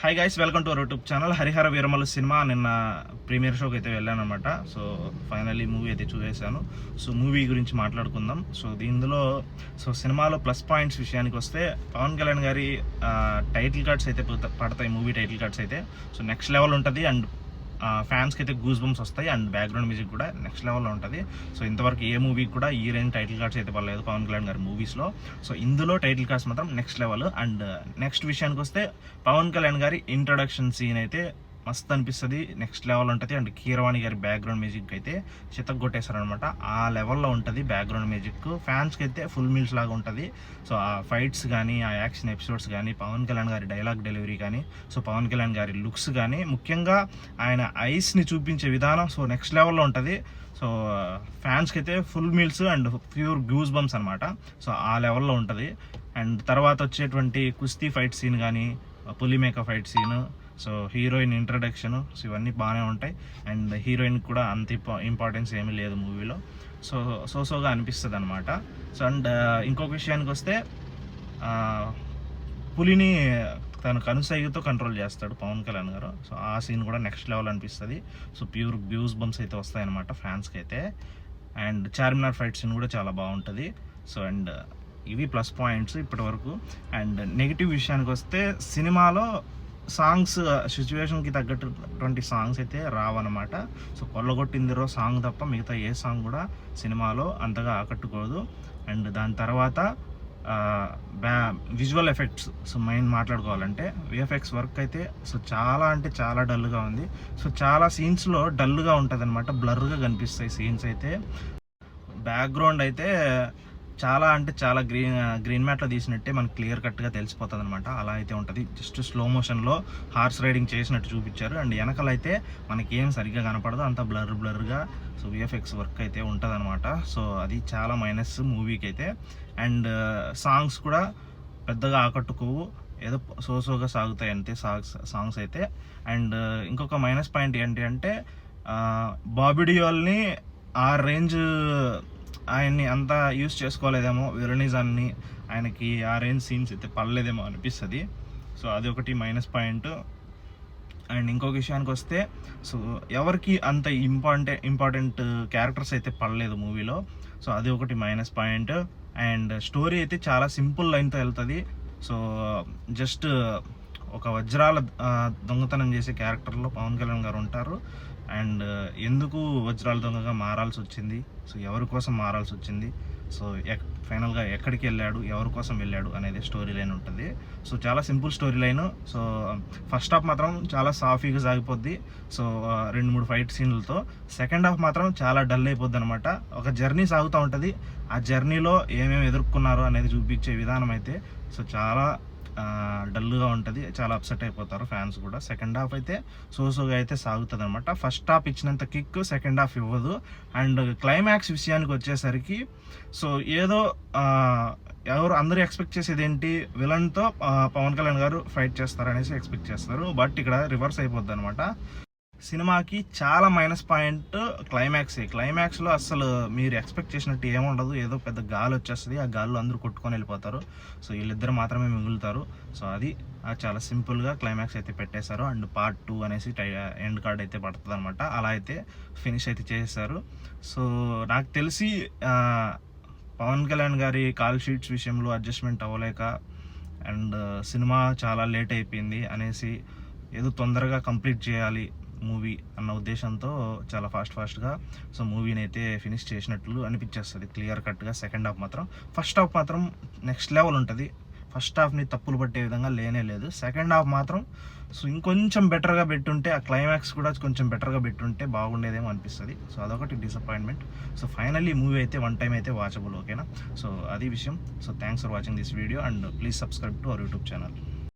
Hi guys, welcome to our YouTube channel. Harihara Veeramallu cinema నిన్న premier షోకి అయితే వెళ్ళాను అనమాట. సో ఫైనల్లీ మూవీ అయితే చూసేసాను. సో మూవీ గురించి మాట్లాడుకుందాం. సో సినిమాలో ప్లస్ పాయింట్స్ విషయానికి వస్తే పవన్ కళ్యాణ్ గారి టైటిల్ కార్డ్స్ అయితే పడతాయి. మూవీ టైటిల్ కార్డ్స్ అయితే సో నెక్స్ట్ లెవెల్ ఉంటుంది. అండ్ ఫ్యాన్స్కి అయితే గూస్ బంప్స్ వస్తాయి. అండ్ బ్యాక్గ్రౌండ్ మ్యూజిక్ కూడా నెక్స్ట్ లెవెల్లో ఉంటుంది. సో ఇంతవరకు ఏ మూవీకి కూడా ఈ రేంజ్ టైటిల్ కార్డ్స్ అయితే పడలేదు పవన్ కళ్యాణ్ గారి మూవీస్లో. సో ఇందులో టైటిల్ కార్డ్స్ మాత్రం నెక్స్ట్ లెవెల్. అండ్ నెక్స్ట్ విషయానికి వస్తే పవన్ కళ్యాణ్ గారి ఇంట్రొడక్షన్ సీన్ అయితే మస్తు అనిపిస్తుంది, నెక్స్ట్ లెవెల్ ఉంటుంది. అండ్ కీరవాణి గారి బ్యాక్గ్రౌండ్ మ్యూజిక్ అయితే చితగ్గొట్టేశారనమాట. ఆ లెవెల్లో ఉంటుంది బ్యాక్గ్రౌండ్ మ్యూజిక్. ఫ్యాన్స్కి అయితే ఫుల్ మీల్స్ లాగా ఉంటుంది. సో ఆ ఫైట్స్ కానీ, ఆ యాక్షన్ ఎపిసోడ్స్ కానీ, పవన్ కళ్యాణ్ గారి డైలాగ్ డెలివరీ కానీ, సో పవన్ కళ్యాణ్ గారి లుక్స్ కానీ, ముఖ్యంగా ఆయన ఐస్ని చూపించే విధానం సో నెక్స్ట్ లెవెల్లో ఉంటుంది. సో ఫ్యాన్స్కి అయితే full meals and pure goose bumps అనమాట. సో ఆ లెవెల్లో ఉంటుంది. అండ్ తర్వాత వచ్చేటువంటి కుస్తీ ఫైట్ సీన్ కానీ, పులిమేక fight scene, so heroine introduction, so ఇవన్నీ బాగానే ఉంటాయి. అండ్ హీరోయిన్ కూడా అంత ఇంపార్టెన్స్ ఏమీ లేదు మూవీలో. సోగా అనిపిస్తుంది అనమాట. సో అండ్ ఇంకొక విషయానికి వస్తే పులిని తను కనుసైగుతో కంట్రోల్ చేస్తాడు పవన్ కళ్యాణ్ గారు. సో ఆ సీన్ కూడా నెక్స్ట్ లెవెల్ అనిపిస్తుంది. సో ప్యూర్ గ్యూస్ బంప్స్ అయితే వస్తాయన్నమాట ఫ్యాన్స్కి అయితే. అండ్ చార్మినార్ ఫైట్ సీన్ కూడా చాలా బాగుంటుంది. సో అండ్ ఇవి ప్లస్ పాయింట్స్ ఇప్పటి వరకు. అండ్ నెగిటివ్ విషయానికి వస్తే సినిమాలో సాంగ్స్ సిచ్యువేషన్కి తగ్గటువంటి సాంగ్స్ అయితే రావన్నమాట. సో కొల్లగొట్టిందిరో సాంగ్ తప్ప మిగతా ఏ సాంగ్ కూడా సినిమాలో అంతగా ఆకట్టుకోదు. అండ్ దాని తర్వాత విజువల్ ఎఫెక్ట్స్, సో మెయిన్ మాట్లాడుకోవాలంటే విఎఫ్ఎక్స్ వర్క్ అయితే సో చాలా అంటే చాలా డల్గా ఉంది. సో చాలా సీన్స్లో డల్గా ఉంటుంది అనమాట, బ్లర్గా కనిపిస్తాయి సీన్స్ అయితే. బ్యాక్గ్రౌండ్ అయితే చాలా అంటే చాలా గ్రీన్ మ్యాట్లో తీసినట్టే మనకు క్లియర్ కట్గా తెలిసిపోతుంది అనమాట. అలా అయితే ఉంటుంది. జస్ట్ స్లో మోషన్లో హార్స్ రైడింగ్ చేసినట్టు చూపించారు. అండ్ వెనకలైతే మనకి ఏం సరిగ్గా కనపడదు, అంత బ్లర్గా. సో విఎఫ్ఎక్స్ వర్క్ అయితే ఉంటుంది అనమాట. సో అది చాలా మైనస్ మూవీకి అయితే. అండ్ సాంగ్స్ కూడా పెద్దగా ఆకట్టుకోవు, ఏదో సోగా సాగుతాయి అంతే సాంగ్స్ అయితే. అండ్ ఇంకొక మైనస్ పాయింట్ ఏంటి అంటే బాబీ డియోల్ని ఆ రేంజ్ ఆయన్ని అంతా యూజ్ చేసుకోలేదేమో, విలనిజాన్ని ఆయనకి ఆ రేంజ్ సీన్స్ అయితే పడలేదేమో అనిపిస్తుంది. సో అది ఒకటి మైనస్ పాయింట్. అండ్ ఇంకొక విషయానికి వస్తే సో ఎవరికి అంత ఇంపార్టెంట్ క్యారెక్టర్స్ అయితే పడలేదు మూవీలో. సో అది ఒకటి మైనస్ పాయింట్. అండ్ స్టోరీ అయితే చాలా సింపుల్ లైన్తో వెళ్తుంది. సో జస్ట్ ఒక వజ్రాల దొంగతనం చేసే క్యారెక్టర్లో పవన్ కళ్యాణ్ గారు ఉంటారు. అండ్ ఎందుకు వజ్రాల దొంగగా మారాల్సి వచ్చింది, సో ఎవరి కోసం మారాల్సి వచ్చింది, సో ఫైనల్గా ఎక్కడికి వెళ్ళాడు, ఎవరి కోసం వెళ్ళాడు అనేది స్టోరీ లైన్ ఉంటుంది. సో చాలా simple story line. So first half మాత్రం చాలా సాఫీగా సాగిపోద్ది. సో 2-3 ఫైట్ సీన్లతో. సెకండ్ హాఫ్ మాత్రం చాలా డల్ అయిపోద్ది అనమాట. ఒక జర్నీ సాగుతూ ఉంటుంది. ఆ జర్నీలో ఏమేమి ఎదుర్కొన్నారు అనేది చూపించే విధానం అయితే సో చాలా డల్గా ఉంటుంది. చాలా అప్సెట్ అయిపోతారు ఫ్యాన్స్ కూడా. సెకండ్ హాఫ్ అయితే సోగా అయితే సాగుతుంది అనమాట. ఫస్ట్ హాఫ్ ఇచ్చినంత కిక్ సెకండ్ హాఫ్ ఇవ్వదు. అండ్ క్లైమాక్స్ విషయానికి వచ్చేసరికి సో ఏదో అందరూ ఎక్స్పెక్ట్ చేసేది ఏంటి, విలన్తో పవన్ కళ్యాణ్ గారు ఫైట్ చేస్తారనేసి ఎక్స్పెక్ట్ చేస్తారు. బట్ ఇక్కడ రివర్స్ అయిపోద్ది అనమాట. సినిమాకి చాలా మైనస్ పాయింట్ క్లైమాక్స్లో అసలు మీరు ఎక్స్పెక్ట్ చేసినట్టు ఏముండదు. ఏదో పెద్ద గాలి వచ్చేస్తుంది, ఆ గాల్లో అందరూ కొట్టుకొని వెళ్ళిపోతారు. సో వీళ్ళిద్దరు మాత్రమే మిగులుతారు. సో అది చాలా సింపుల్గా క్లైమాక్స్ అయితే పెట్టేశారు. అండ్ పార్ట్ 2 అనేసి ఎండ్ కార్డ్ అయితే పడుతుంది అనమాట. అలా అయితే ఫినిష్ అయితే చేసేసారు. సో నాకు తెలిసి పవన్ కళ్యాణ్ గారి కాల్ షీట్స్ విషయంలో అడ్జస్ట్మెంట్ అవ్వలేక అండ్ సినిమా చాలా లేట్ అయిపోయింది అనేసి ఏదో తొందరగా కంప్లీట్ చేయాలి మూవీ అన్న ఉద్దేశంతో చాలా ఫాస్ట్గా సో మూవీని అయితే ఫినిష్ చేసినట్లు అనిపించేస్తుంది క్లియర్ కట్గా. సెకండ్ హాఫ్ మాత్రం, ఫస్ట్ హాఫ్ మాత్రం నెక్స్ట్ లెవెల్ ఉంటుంది. ఫస్ట్ హాఫ్ని తప్పులు పట్టే విధంగా లేనే లేదు. సెకండ్ హాఫ్ మాత్రం సో ఇంకొంచెం బెటర్గా పెట్టుంటే, ఆ క్లైమాక్స్ కూడా కొంచెం బెటర్గా పెట్టుంటే బాగుండేదేమో అనిపిస్తుంది. సో అదొకటి డిసప్పాయింట్మెంట్. సో ఫైనల్లీ మూవీ అయితే 1 టైం అయితే వాచబుల్, ఓకేనా. సో అది విషయం. So thanks for watching this video and please subscribe to our YouTube channel.